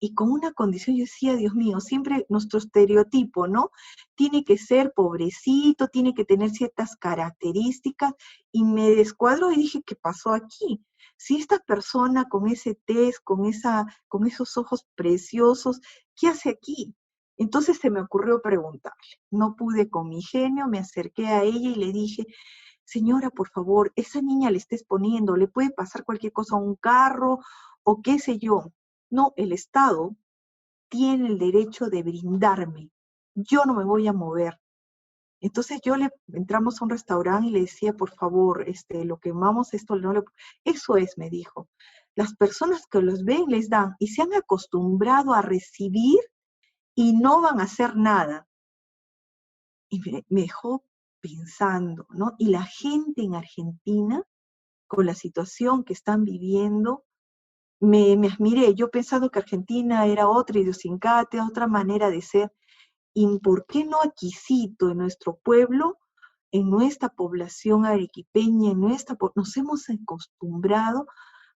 y con una condición, yo decía, Dios mío, siempre nuestro estereotipo, ¿no? Tiene que ser pobrecito, tiene que tener ciertas características, y me descuadro y dije, ¿qué pasó aquí? Si esta persona con ese tez, con esos ojos preciosos, ¿qué hace aquí? Entonces se me ocurrió preguntarle. No pude con mi genio, me acerqué a ella y le dije, señora, por favor, esa niña le está exponiendo, le puede pasar cualquier cosa a un carro o qué sé yo. No, el Estado tiene el derecho de brindarme. Yo no me voy a mover. Entonces entramos a un restaurante y le decía, por favor, lo que amamos, esto no lo... Eso es, me dijo. Las personas que los ven les dan y se han acostumbrado a recibir y no van a hacer nada. Y me dejó pensando, ¿no? Y la gente en Argentina, con la situación que están viviendo, me admiré. Yo pensando que Argentina era otra idiosincrasia, otra manera de ser. ¿Y por qué no aquisito en nuestro pueblo, en nuestra población arequipeña, nos hemos acostumbrado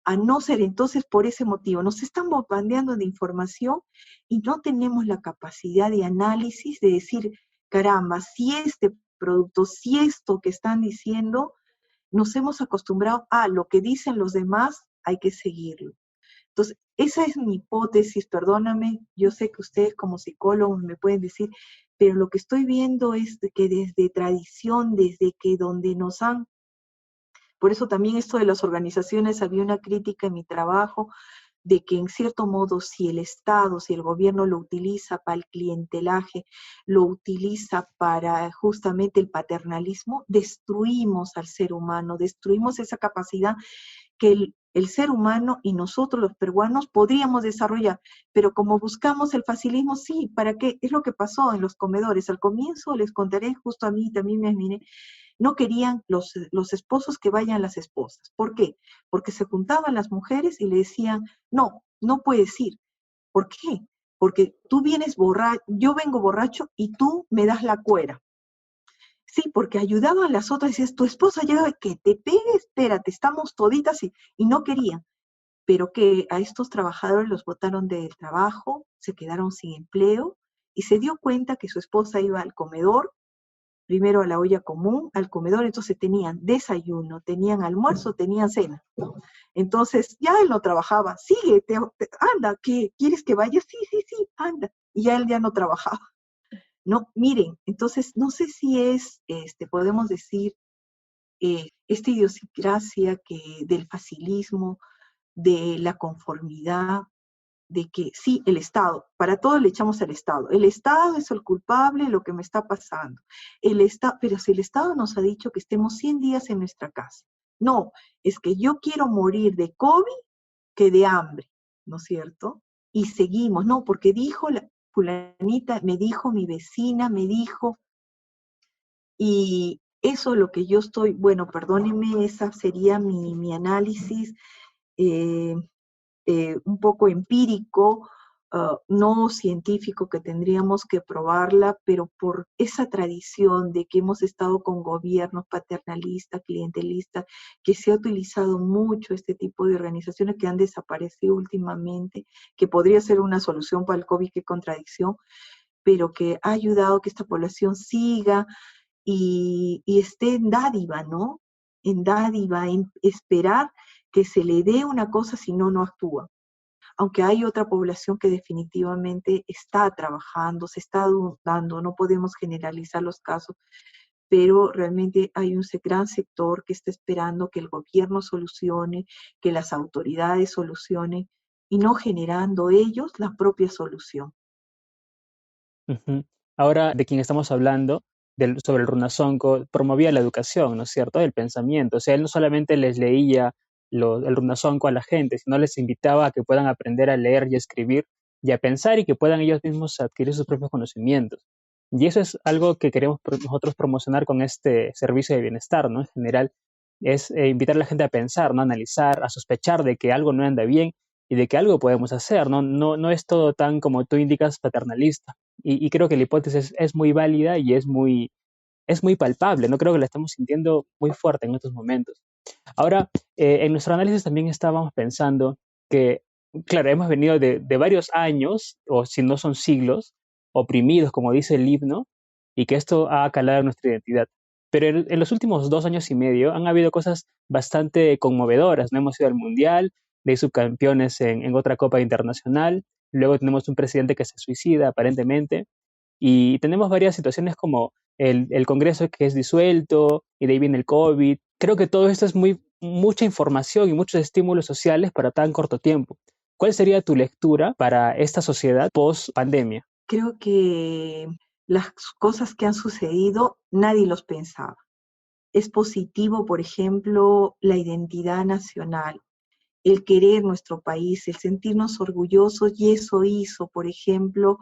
a no ser? Entonces, por ese motivo, nos están bombardeando de información y no tenemos la capacidad de análisis de decir, caramba, si este producto, si esto que están diciendo, nos hemos acostumbrado a lo que dicen los demás, hay que seguirlo. Entonces, esa es mi hipótesis, perdóname, yo sé que ustedes como psicólogos me pueden decir, pero lo que estoy viendo es que desde tradición, desde que donde nos han, por eso también esto de las organizaciones, había una crítica en mi trabajo, de que en cierto modo si el Estado, si el gobierno lo utiliza para el clientelaje, lo utiliza para justamente el paternalismo, destruimos al ser humano, destruimos esa capacidad que el ser humano y nosotros los peruanos podríamos desarrollar, pero como buscamos el facilismo, sí, ¿para qué? Es lo que pasó en los comedores. Al comienzo les contaré, justo a mí también me admiré, no querían los esposos que vayan las esposas. ¿Por qué? Porque se juntaban las mujeres y le decían, no, no puedes ir. ¿Por qué? Porque tú vienes borracho, yo vengo borracho y tú me das la cuera. Sí, porque ayudaban las otras, decías, tu esposa llega, que te pegue, espérate, estamos toditas y no querían. Pero que a estos trabajadores los botaron del trabajo, se quedaron sin empleo y se dio cuenta que su esposa iba al comedor, primero a la olla común, al comedor, entonces tenían desayuno, tenían almuerzo, tenían cena. Entonces ya él no trabajaba, sigue, anda, ¿qué? ¿Quieres que vaya? Sí, sí, sí, anda. Y ya él ya no trabajaba. No, miren, entonces no sé si es, podemos decir, esta idiosincrasia del facilismo, de la conformidad, de que sí, el Estado, para todo le echamos al Estado. El Estado es el culpable de lo que me está pasando. Pero si el Estado nos ha dicho que estemos 100 días en nuestra casa. No, es que yo quiero morir de COVID que de hambre, ¿no es cierto? Y seguimos, no, porque dijo la fulanita, me dijo mi vecina, me dijo, y eso es lo que yo estoy, bueno, perdónenme, esa sería mi análisis, eh, un poco empírico, no científico, que tendríamos que probarla, pero por esa tradición de que hemos estado con gobiernos paternalistas, clientelistas, que se ha utilizado mucho este tipo de organizaciones que han desaparecido últimamente, que podría ser una solución para el COVID, qué contradicción, pero que ha ayudado a que esta población siga y esté en dádiva, ¿no? En dádiva, en esperar que se le dé una cosa, si no, no actúa. Aunque hay otra población que definitivamente está trabajando, se está dando, no podemos generalizar los casos, pero realmente hay un gran sector que está esperando que el gobierno solucione, que las autoridades solucionen, y no generando ellos la propia solución. Ujú. Ahora, de quien estamos hablando, sobre el Runasonco, promovía la educación, ¿no es cierto?, el pensamiento. O sea, él no solamente les leía el Runasonco a la gente, sino les invitaba a que puedan aprender a leer y a escribir y a pensar y que puedan ellos mismos adquirir sus propios conocimientos. Y eso es algo que queremos nosotros promocionar con este servicio de bienestar, ¿no? En general, es invitar a la gente a pensar, ¿no?, a analizar, a sospechar de que algo no anda bien y de que algo podemos hacer, ¿no? No es todo tan, como tú indicas, paternalista. Y creo que la hipótesis es muy válida y es muy palpable, ¿no? Creo que la estamos sintiendo muy fuerte en estos momentos. Ahora, en nuestro análisis también estábamos pensando que, claro, hemos venido de varios años, o si no son siglos, oprimidos, como dice el himno, y que esto ha calado en nuestra identidad. Pero en los últimos 2 años y medio han habido cosas bastante conmovedoras, ¿no? Hemos ido al Mundial, de subcampeones en otra Copa Internacional, luego tenemos un presidente que se suicida aparentemente, y tenemos varias situaciones como el Congreso que es disuelto, y de ahí viene el COVID. Creo que todo esto es mucha información y muchos estímulos sociales para tan corto tiempo. ¿Cuál sería tu lectura para esta sociedad post pandemia? Creo que las cosas que han sucedido nadie los pensaba. Es positivo, por ejemplo, la identidad nacional, el querer nuestro país, el sentirnos orgullosos, y eso hizo, por ejemplo,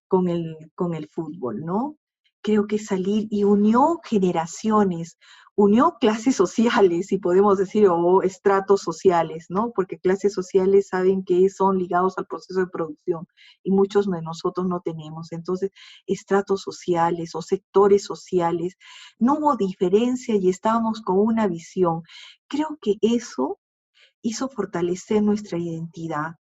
con el fútbol, ¿no? Creo que salir y unió generaciones, unió clases sociales, si podemos decir, o estratos sociales, ¿no? Porque clases sociales saben que son ligados al proceso de producción y muchos de nosotros no tenemos. Entonces, estratos sociales o sectores sociales, no hubo diferencia y estábamos con una visión. Creo que eso hizo fortalecer nuestra identidad.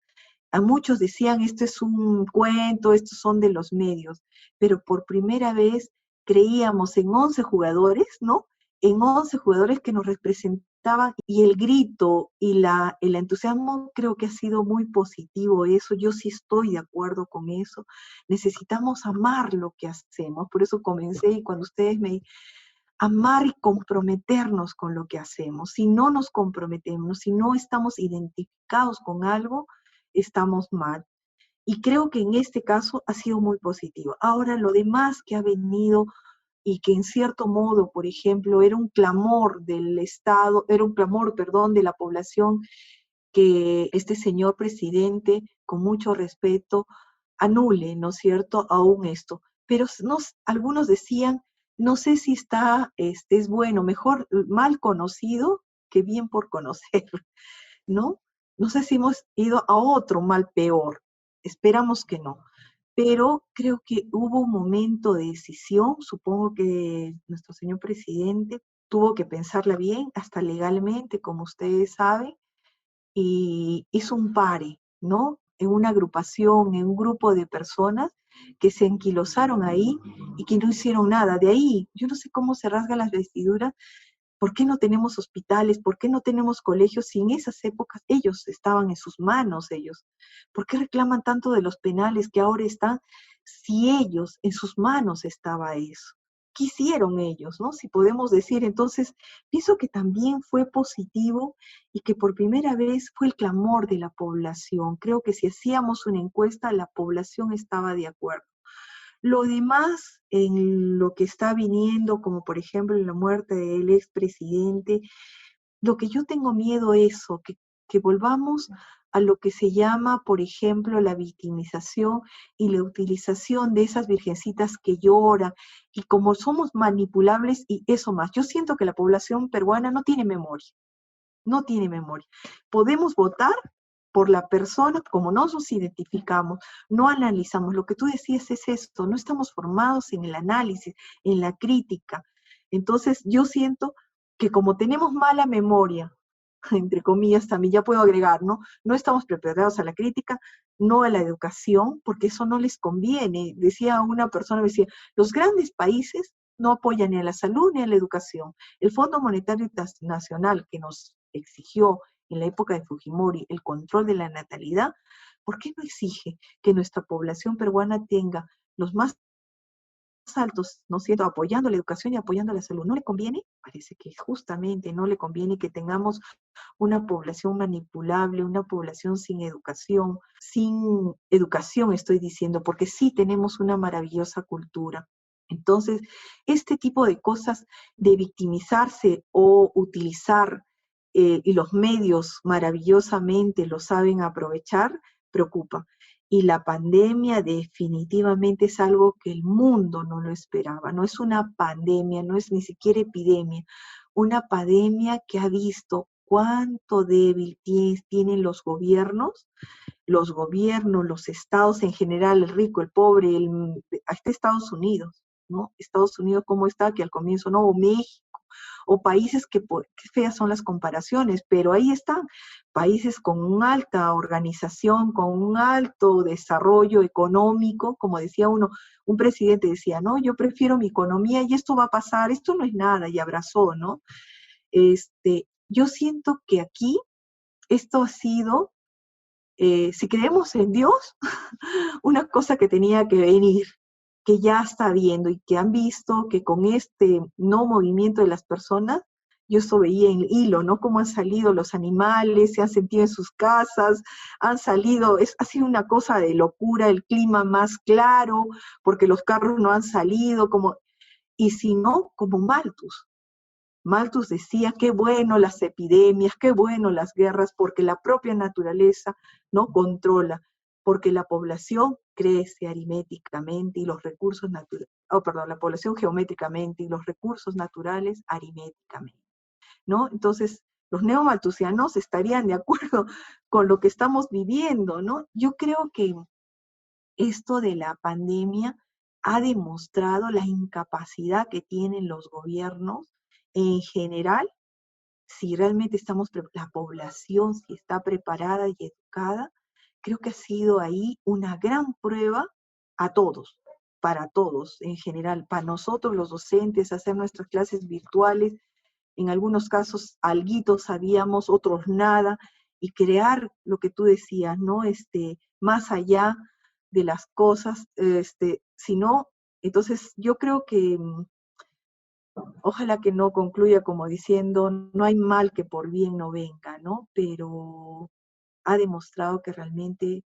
A muchos decían, esto es un cuento, estos son de los medios, pero por primera vez creíamos en 11 jugadores, ¿no? En 11 jugadores que nos representaban necesitaban, y el grito y el entusiasmo creo que ha sido muy positivo eso, yo sí estoy de acuerdo con eso, necesitamos amar lo que hacemos, por eso comencé y cuando ustedes me amar y comprometernos con lo que hacemos, si no nos comprometemos, si no estamos identificados con algo, estamos mal. Y creo que en este caso ha sido muy positivo. Ahora, lo demás que ha venido y que en cierto modo, por ejemplo, era un clamor del Estado, era un clamor, perdón, de la población, que este señor presidente, con mucho respeto, anule, ¿no es cierto?, aún esto. Pero algunos decían, no sé si es bueno, mejor mal conocido que bien por conocer, ¿no? No sé si hemos ido a otro mal peor, esperamos que no. Pero creo que hubo un momento de decisión, supongo que nuestro señor presidente tuvo que pensarla bien, hasta legalmente, como ustedes saben, y hizo un pare, ¿no? En una agrupación, en un grupo de personas que se enquilosaron ahí y que no hicieron nada. De ahí, yo no sé cómo se rasgan las vestiduras. ¿Por qué no tenemos hospitales? ¿Por qué no tenemos colegios? Si en esas épocas ellos estaban en sus manos, ellos. ¿Por qué reclaman tanto de los penales que ahora están? Si ellos, en sus manos estaba eso. ¿Qué hicieron ellos, no? Si podemos decir, entonces, pienso que también fue positivo y que por primera vez fue el clamor de la población. Creo que si hacíamos una encuesta, la población estaba de acuerdo. Lo demás, en lo que está viniendo, como por ejemplo la muerte del expresidente, lo que yo tengo miedo es eso, que volvamos a lo que se llama, por ejemplo, la victimización y la utilización de esas virgencitas que lloran, y como somos manipulables y eso más. Yo siento que la población peruana no tiene memoria, no tiene memoria. Podemos votar por la persona como nos identificamos, no analizamos. Lo que tú decías es esto, no estamos formados en el análisis, en la crítica. Entonces yo siento que como tenemos mala memoria, entre comillas también ya puedo agregar, ¿no? No estamos preparados a la crítica, no a la educación, porque eso no les conviene. Decía una persona, me decía, los grandes países no apoyan ni a la salud ni a la educación. El Fondo Monetario Internacional que nos exigió en la época de Fujimori el control de la natalidad, ¿por qué no exige que nuestra población peruana tenga los más altos, ¿no es cierto?, apoyando la educación y apoyando la salud? ¿No le conviene? Parece que justamente no le conviene que tengamos una población manipulable, una población sin educación estoy diciendo, porque sí tenemos una maravillosa cultura. Entonces, este tipo de cosas de victimizarse o utilizar y los medios maravillosamente lo saben aprovechar, preocupa. Y la pandemia definitivamente es algo que el mundo no lo esperaba. No es una pandemia, no es ni siquiera epidemia. Una pandemia que ha visto cuánto débil tienen los gobiernos, los estados en general, el rico, el pobre, hasta Estados Unidos, ¿no? Estados Unidos, ¿cómo está? Que al comienzo no, o México, o países qué feas son las comparaciones, pero ahí están, países con una alta organización, con un alto desarrollo económico, como decía un presidente decía, no, yo prefiero mi economía y esto va a pasar, esto no es nada, y abrazó, ¿no? Yo siento que aquí esto ha sido, si creemos en Dios, una cosa que tenía que venir, que ya está viendo y que han visto que con este no movimiento de las personas, yo eso veía en hilo, ¿no? Cómo han salido los animales, se han sentido en sus casas, han salido, ha sido una cosa de locura, el clima más claro, porque los carros no han salido, y si no, como Malthus. Malthus decía, qué bueno las epidemias, qué bueno las guerras, porque la propia naturaleza no controla, porque la población crece aritméticamente y los recursos naturales, la población geométricamente y los recursos naturales aritméticamente, ¿no? Entonces, los neomalthusianos estarían de acuerdo con lo que estamos viviendo, ¿no? Yo creo que esto de la pandemia ha demostrado la incapacidad que tienen los gobiernos en general, si realmente la población, si está preparada y educada. Creo que ha sido ahí una gran prueba a todos, para todos en general, para nosotros los docentes, hacer nuestras clases virtuales, en algunos casos alguito sabíamos, otros nada, y crear lo que tú decías, ¿no? Más allá de las cosas, si no, entonces yo creo que ojalá que no concluya como diciendo, no hay mal que por bien no venga, ¿no? Pero ha demostrado que realmente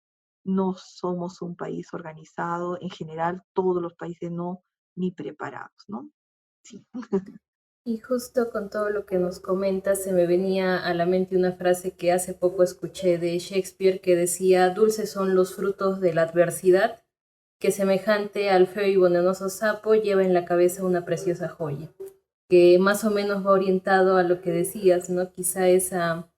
no somos un país organizado, en general todos los países no, ni preparados, ¿no? Sí. Y justo con todo lo que nos comentas, se me venía a la mente una frase que hace poco escuché de Shakespeare que decía, dulces son los frutos de la adversidad, que semejante al feo y venenoso sapo lleva en la cabeza una preciosa joya, que más o menos va orientado a lo que decías, ¿no? Quizá esa,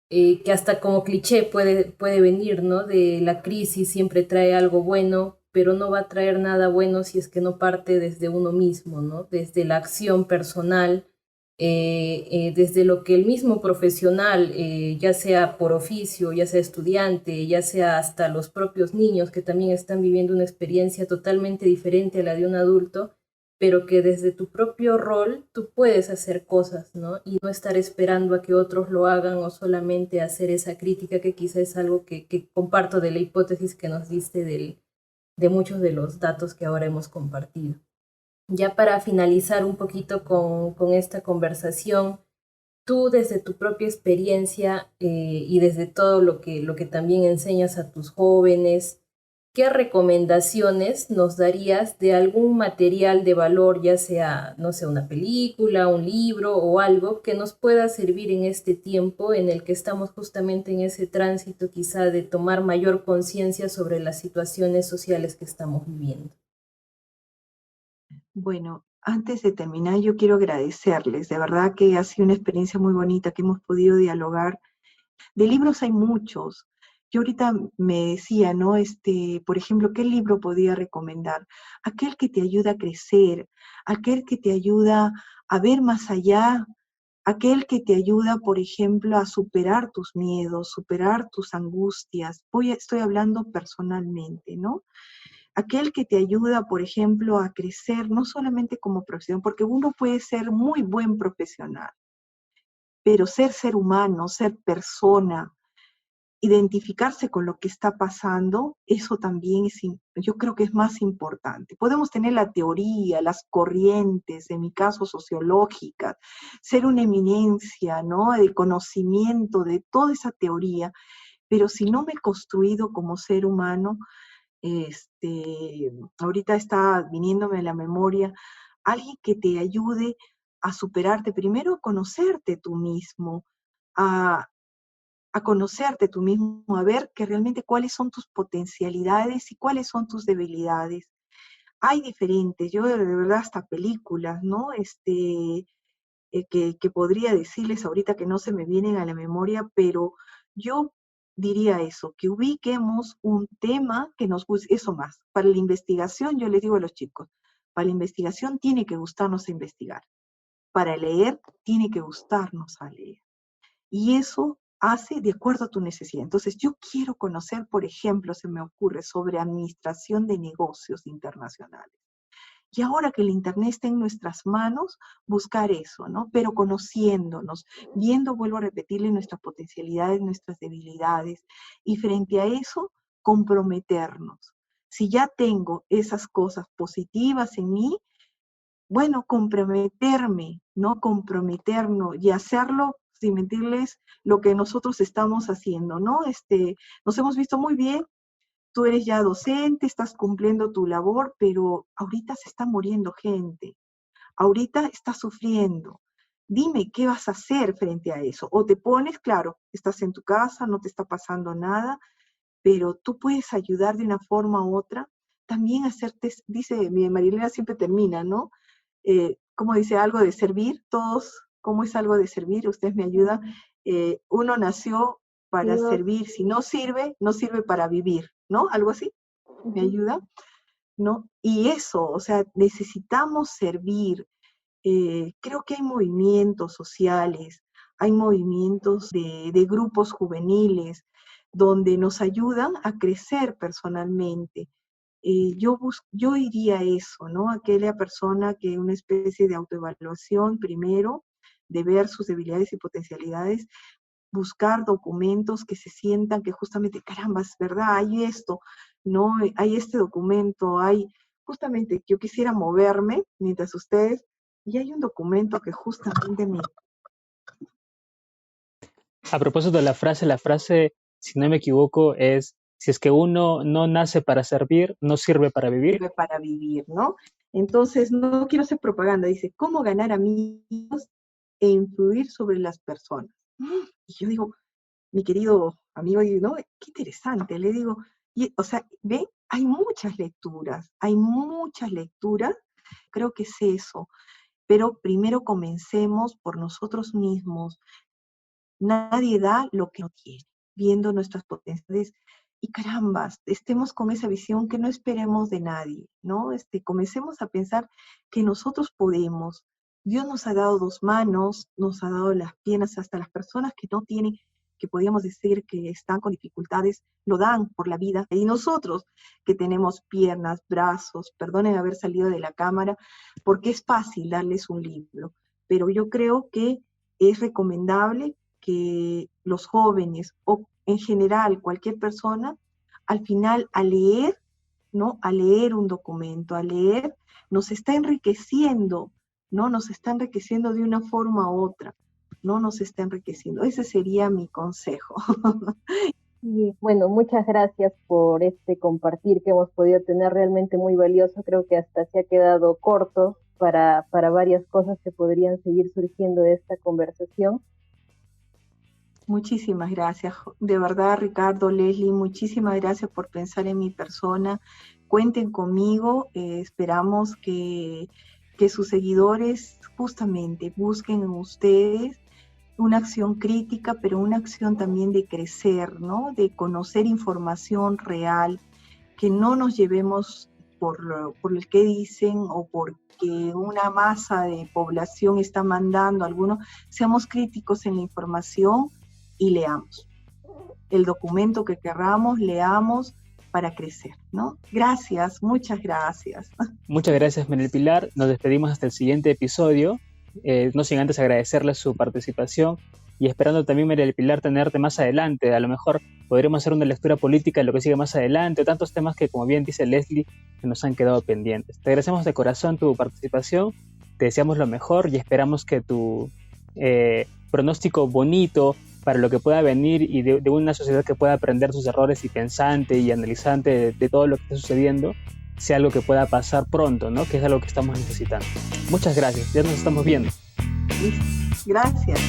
que hasta como cliché puede venir, ¿no? De la crisis siempre trae algo bueno, pero no va a traer nada bueno si es que no parte desde uno mismo, ¿no? Desde la acción personal, desde lo que el mismo profesional, ya sea por oficio, ya sea estudiante, ya sea hasta los propios niños que también están viviendo una experiencia totalmente diferente a la de un adulto, pero que desde tu propio rol tú puedes hacer cosas, ¿no? Y no estar esperando a que otros lo hagan o solamente hacer esa crítica que quizá es algo que comparto de la hipótesis que nos diste de muchos de los datos que ahora hemos compartido. Ya para finalizar un poquito con esta conversación, tú desde tu propia experiencia y desde todo lo que también enseñas a tus jóvenes, ¿qué recomendaciones nos darías de algún material de valor, ya sea, no sé, una película, un libro o algo que nos pueda servir en este tiempo en el que estamos justamente en ese tránsito quizá de tomar mayor conciencia sobre las situaciones sociales que estamos viviendo? Bueno, antes de terminar, yo quiero agradecerles. De verdad que ha sido una experiencia muy bonita que hemos podido dialogar. De libros hay muchos. Yo ahorita me decía, ¿no? Por ejemplo, ¿qué libro podía recomendar? Aquel que te ayuda a crecer, aquel que te ayuda a ver más allá, aquel que te ayuda, por ejemplo, a superar tus miedos, superar tus angustias. Estoy hablando personalmente, ¿no? Aquel que te ayuda, por ejemplo, a crecer, no solamente como profesión, porque uno puede ser muy buen profesional, pero ser humano, ser persona, identificarse con lo que está pasando, eso también yo creo que es más importante. Podemos tener la teoría, las corrientes, en mi caso sociológicas, ser una eminencia, ¿no? El conocimiento de toda esa teoría, pero si no me he construido como ser humano, ahorita está viniéndome a la memoria alguien que te ayude a superarte, primero a conocerte tú mismo, a, a conocerte tú mismo, a ver que realmente cuáles son tus potencialidades y cuáles son tus debilidades. Hay diferentes, yo de verdad hasta películas, ¿no? Que podría decirles ahorita que no se me vienen a la memoria, pero yo diría eso, que ubiquemos un tema que nos guste, eso más. Para la investigación, yo les digo a los chicos, para la investigación tiene que gustarnos investigar. Para leer, tiene que gustarnos a leer. Y eso hace de acuerdo a tu necesidad. Entonces, yo quiero conocer, por ejemplo, se me ocurre, sobre administración de negocios internacionales. Y ahora que el Internet está en nuestras manos, buscar eso, ¿no? Pero conociéndonos, viendo, vuelvo a repetirle, nuestras potencialidades, nuestras debilidades, y frente a eso, comprometernos. Si ya tengo esas cosas positivas en mí, bueno, comprometerme, ¿no? Comprometernos y hacerlo, sin mentirles, lo que nosotros estamos haciendo, ¿no? Nos hemos visto muy bien, tú eres ya docente, estás cumpliendo tu labor, pero ahorita se está muriendo gente, ahorita estás sufriendo. Dime qué vas a hacer frente a eso. O te pones, claro, estás en tu casa, no te está pasando nada, pero tú puedes ayudar de una forma u otra. También hacerte, dice, mi Marilena siempre termina, ¿no? ¿Cómo dice algo de servir? Todos, ¿cómo es algo de servir? Ustedes me ayudan. Uno nació para servir, si no sirve, no sirve para vivir, ¿no? Algo así, ¿me ayuda? ¿No? Y eso, o sea, necesitamos servir. Creo que hay movimientos sociales, hay movimientos de grupos juveniles donde nos ayudan a crecer personalmente. Yo iría a eso, ¿no? Aquella persona que una especie de autoevaluación primero, de ver sus debilidades y potencialidades, buscar documentos que se sientan que justamente, caramba, es verdad, hay esto, ¿no? Hay este documento, hay, justamente, yo quisiera moverme mientras ustedes, y hay un documento que justamente me... A propósito de la frase, si no me equivoco, es, si es que uno no nace para servir, no sirve para vivir. Sirve para vivir, ¿no? Entonces, no quiero hacer propaganda, dice, ¿cómo ganar amigos e influir sobre las personas? Y yo digo, mi querido amigo, ¿no? Qué interesante, le digo, y, o sea, ve, hay muchas lecturas, creo que es eso, pero primero comencemos por nosotros mismos. Nadie da lo que no tiene, viendo nuestras potencialidades. Y carambas, estemos con esa visión que no esperemos de nadie, ¿no? Comencemos a pensar que nosotros podemos. Dios nos ha dado 2 manos, nos ha dado las piernas, hasta las personas que no tienen, que podríamos decir que están con dificultades, lo dan por la vida. Y nosotros que tenemos piernas, brazos, perdonen haber salido de la cámara, porque es fácil darles un libro, pero yo creo que es recomendable que los jóvenes o en general cualquier persona, al final a leer, ¿no? A leer un documento, a leer, nos está enriqueciendo, ¿no? Nos está enriqueciendo de una forma u otra, ¿no? Nos está enriqueciendo. Ese sería mi consejo. Y bueno, muchas gracias por este compartir que hemos podido tener, realmente muy valioso. Creo que hasta se ha quedado corto para varias cosas que podrían seguir surgiendo de esta conversación. Muchísimas gracias. De verdad, Ricardo, Leslie, muchísimas gracias por pensar en mi persona. Cuenten conmigo. Esperamos que sus seguidores justamente busquen en ustedes una acción crítica, pero una acción también de crecer, ¿no? De conocer información real, que no nos llevemos por el que dicen o porque una masa de población está mandando a algunos. Seamos críticos en la información y leamos. El documento que querramos, leamos para crecer, ¿no? Gracias, muchas gracias. Muchas gracias, María Pilar. Nos despedimos hasta el siguiente episodio. No sin antes agradecerle su participación y esperando también, María Pilar, tenerte más adelante. A lo mejor podremos hacer una lectura política de lo que sigue más adelante, o tantos temas que, como bien dice Leslie, que nos han quedado pendientes. Te agradecemos de corazón tu participación, te deseamos lo mejor y esperamos que tu pronóstico bonito para lo que pueda venir y de una sociedad que pueda aprender sus errores y pensante y analizante de todo lo que está sucediendo, sea algo que pueda pasar pronto, ¿no? Que es algo que estamos necesitando. Muchas gracias, ya nos estamos viendo. Gracias.